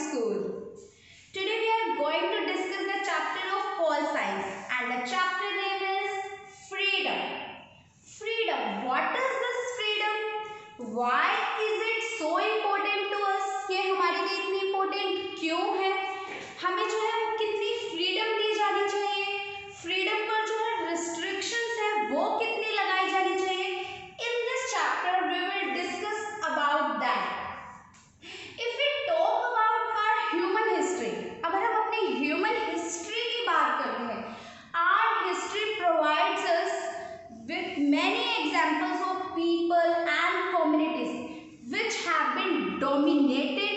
school. Today we are going to discuss the chapter of pol science and the chapter name is freedom. Freedom. What is this freedom? Why is it so important to us? ये हमारे लिए इतनी important क्यों है? हमें जो है कितनी freedom दी जानी चाहिए? Freedom पर जो है restrictions है वो कितनी लगाई जानी चाहिए? In this chapter we will discuss about that. If we talk about our human history, अगर हम अपनी human history की बात करते हैं, our history provides us with many examples of people and communities which have been dominated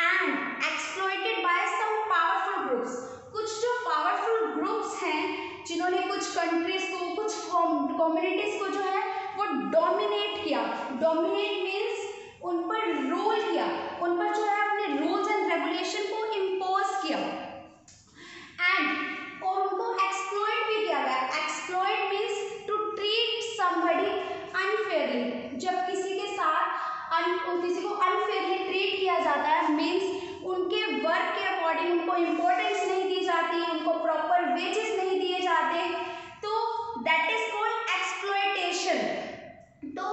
and exploited by some powerful groups. कुछ जो powerful groups हैं जिन्होंने कुछ countries को, कुछ communities को जो है वो dominate किया. Dominate means उन पर रूल किया, उन पर जो है अपने रूल्स एंड रेगुलेशन को इम्पोज किया एंड और उनको एक्सप्लॉइट भी किया गया. Exploit means to treat somebody unfairly. जब किसी के साथ किसी को अनफेयरली ट्रीट किया जाता है मीन्स उनके वर्क के अकॉर्डिंग उनको इम्पोर्टेंस नहीं दी जाती, उनको प्रॉपर वेजेस नहीं दिए जाते, तो दैट इज कॉल्ड एक्सप्लॉइटेशन. तो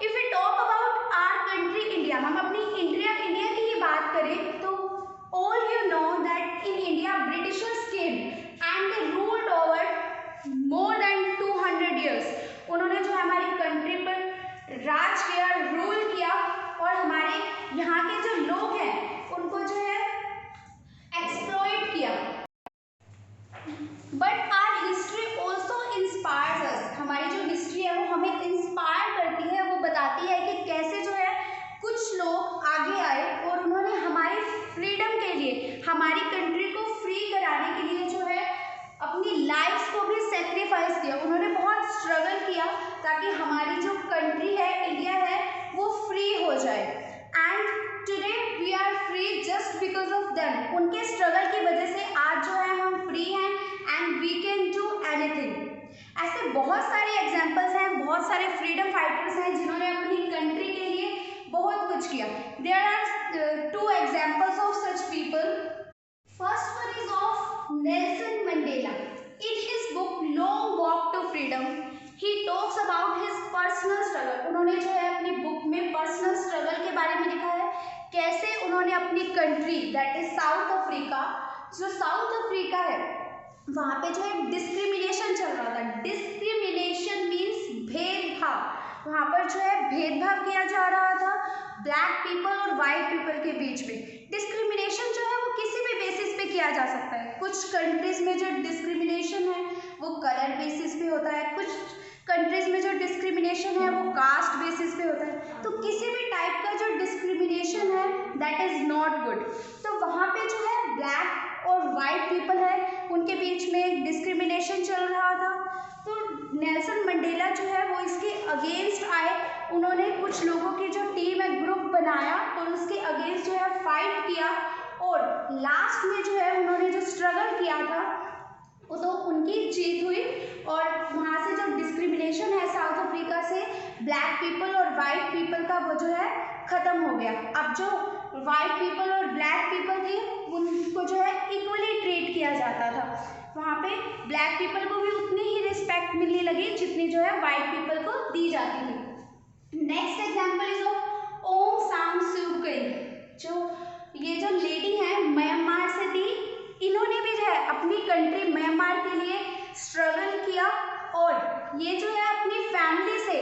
if we talk about our country India, हम अपनी इंडिया की ही बात करें तो all you know that in India Britishers came and they ruled over more than 200 years. उन्होंने जो हमारी कंट्री पर राज किया, रूल किया और हमारे यहाँ के जो लोग हैं उनको जो है एक्सप्लॉइट किया. But our history also inspires us. हमारी जो हिस्ट्री है वो हमें इंस्पायर करती है, वो बताती है कि कैसे जो है कुछ लोग आगे आए और उन्होंने हमारी फ्रीडम के लिए, हमारी कंट्री को फ्री कराने के लिए जो है अपनी लाइफ को भी सेक्रीफाइस किया. उन्होंने बहुत स्ट्रगल किया ताकि हमारी जो कंट्री है, इंडिया है, वो फ्री हो जाए. And today we are free just because of them. उनके स्ट्रगल की वजह से आज जो है हम फ्री हैं and we can do anything. ऐसे बहुत सारे एग्जाम्पल्स हैं, बहुत सारे फ्रीडम फाइटर्स हैं जिन्होंने अपनी कंट्री के लिए बहुत कुछ किया. There are 2 examples of such people. First one is of Nelson Mandela. In his book long walk to freedom he talks about his personal struggle. उन्होंने जो है अपनी बुक में पर्सनल स्ट्रगल के बारे में लिखा है, कैसे उन्होंने अपनी country that is south Africa, जो साउथ अफ्रीका है वहाँ पे जो है डिस्क्रिमिनेशन चल रहा था. डिस्क्रिमिनेशन मीन्स भेदभाव. वहाँ पर जो है भेदभाव किया जा रहा था ब्लैक पीपल और वाइट पीपल के बीच में. डिस्क्रिमिनेशन जो है वो किसी भी बेसिस पे किया जा सकता है. कुछ कंट्रीज में जो डिस्क्रिमिनेशन है वो कलर बेसिस पे होता है, कुछ कंट्रीज में जो डिस्क्रिमिनेशन है वो कास्ट बेसिस पे होता है. तो किसी भी टाइप का जो डिस्क्रिमिनेशन है दैट इज नॉट गुड. तो वहाँ पे जो है ब्लैक और वाइट पीपल है उनके बीच में डिस्क्रिमिनेशन चल रहा था. तो नेल्सन मंडेला जो है वो इसके अगेंस्ट आए. उन्होंने कुछ लोगों की जो टीम है, ग्रुप बनाया और उसके अगेंस्ट जो है फाइट किया और लास्ट में जो है उन्होंने जो स्ट्रगल किया था वो तो उनकी जीत हुई और वहाँ से जो डिस्क्रिमिनेशन है साउथ अफ्रीका से ब्लैक पीपल और वाइट पीपल का वो जो है ख़त्म हो गया. अब जो वाइट पीपल और ब्लैक पीपल थे उनको जो है इक्वली ट्रीट किया जाता था. वहाँ पे ब्लैक पीपल को भी उतनी ही रिस्पेक्ट मिलने लगी जितनी जो है वाइट पीपल को दी जाती थी. नेक्स्ट एग्जाम्पल इज ऑफ ओंग सान सू की. ये जो लेडी है म्यांमार से थी, इन्होंने भी जो है अपनी कंट्री म्यांमार के लिए स्ट्रगल किया और ये जो है अपनी फैमिली से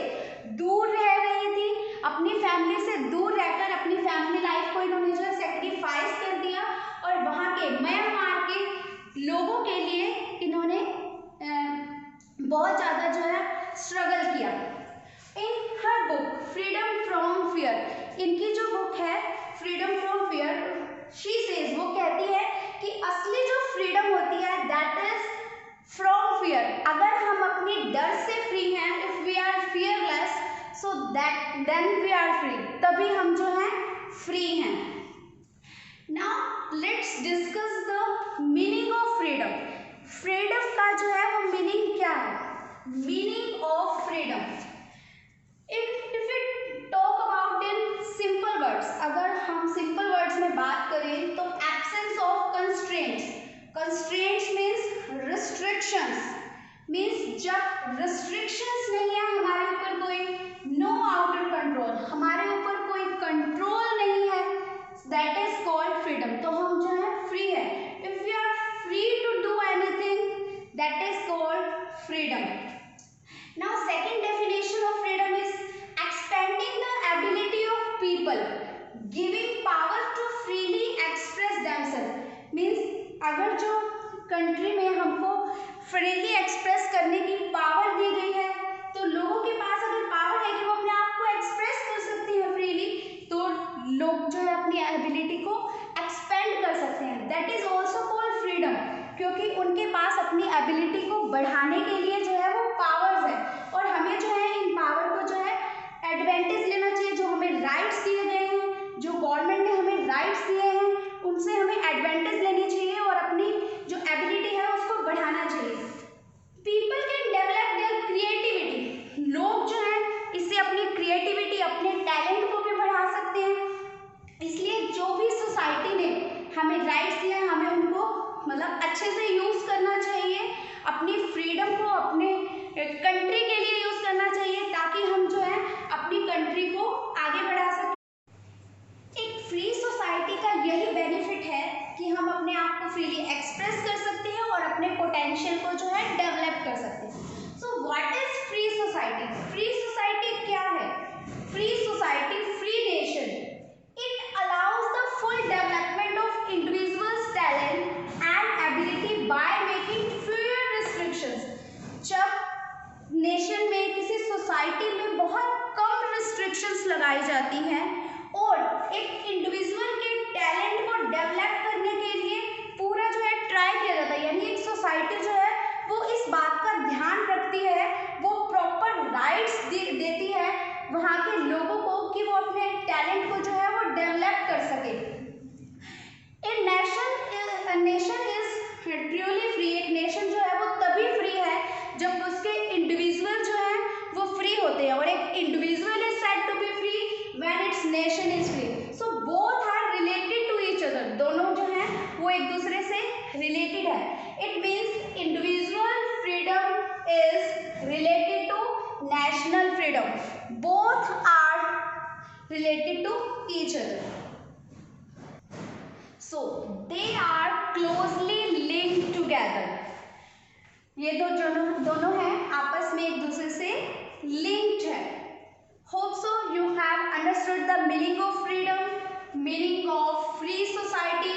दूर रह रही थी. अपनी फैमिली से दूर रहकर अपनी फैमिली लाइफ को इन्होंने जो है सेक्रीफाइस कर दिया और वहाँ के म्यांमार के लोगों के लिए इन्होंने बहुत ज़्यादा जो है स्ट्रगल किया. इन हर बुक फ्रीडम फ्रॉम फियर, इनकी जो बुक है freedom from fear, she says, वो कहती है कि असली जो फ्रीडम होती है दैट इज फ्रॉम फियर. अगर हम अपने डर से फ्री हैं, if we are fearless, so that then we are free. तभी हम जो हैं फ्री हैं. Now let's discuss the meaning of freedom. Freedom का जो है वो मीनिंग क्या है? Meaning of freedom, if it talk about in simple words, अगर हम सिंपल वर्ड्स में बात करें तो कंस्ट्रेंट्स मीन्स रिस्ट्रिक्शंस, मीन्स जब रिस्ट्रिक्शंस नहीं है हमारे ऊपर कोई, नो आउटर कंट्रोल, हमारे ऊपर कोई कंट्रोल नहीं है, दैट इज कॉल्ड फ्रीडम। तो हम जो है फ्री है। If we are free to do anything, that is called freedom. Now second definition of freedom is expanding the ability of people, giving power to freely express themselves. Means अगर जो country में हमको freely express करने की power दी गई है, तो लोगों के पास अगर पावर है कि वो अपने आप को एक्सप्रेस कर सकती है फ्रीली, तो लोग जो है अपनी एबिलिटी को एक्सपेंड कर सकते हैं, that is also called freedom, क्योंकि उनके पास अपनी एबिलिटी को बढ़ाने के लिए जो है वो पावर्स है, और हमें जो है इन पावर को जो है एडवांटेज लेना चाहिए, जो हमें राइट्स दिए गए हैं, जो गवर्नमेंट ने हमें राइट्स दिए हैं, उनसे हमें एडवांटेज लेनी चाहिए और अपनी जो एबिलिटी है उसको बढ़ाना चाहिए। People can develop their creativity, लोग जो है इससे अपनी क्रिएटिविटी, अपने टैलेंट को भी बढ़ा सकते हैं। इसलिए जो भी सोसाइटी ने हमें राइट्स दिए हैं, हमें उनको मतलब अच्छे से यूज करना चाहिए, अपनी फ्रीडम को अपने कंट्री के लिए यूज करना चाहिए, ताकि हम जो है अपनी कंट्री को आगे बढ़ा सकें। एक फ्री सोसाइटी का यही बेनिफिट है कि हम अपने आप को फ्रीली एक्सप्रेस कर सकते हैं और अपने पोटेंशियल को जो है डेवलप कर सकते हैं। So what is free society? Free society क्या है? Free society, free nation, it allows the full development of individuals talent and ability by making fewer restrictions. जब नेशन में, किसी सोसाइटी में बहुत कम रिस्ट्रिक्शंस लगाई जाती हैं और एक इंडिविजुअल के टैलेंट को डेवलप करने के लिए पूरा जो है ट्राई किया जाता है, यानी एक सोसाइटी जो है वो इस बात का ध्यान रखती है, वो प्रॉपर राइट्स देती है वहाँ के लोगों को कि वो अपने टैलेंट को जो है वो डेवलप कर सके। नेशन इज ट्रूली फ्री, एक नेशन जो है वो तभी फ्री है जब उसके इंडिविजुअल जो है वो फ्री होते हैं, और एक individual is said to be free when its nation is free. So both are related to each other, दोनों जो हैं वो एक दूसरे से रिलेटेड है। It means individual freedom is related to national freedom, both are related to each other, so they are closely linked together। ये दोनों हैं आपस में एक दूसरे से लिंक्ड है। Hope so you have understood the meaning of freedom, meaning of free society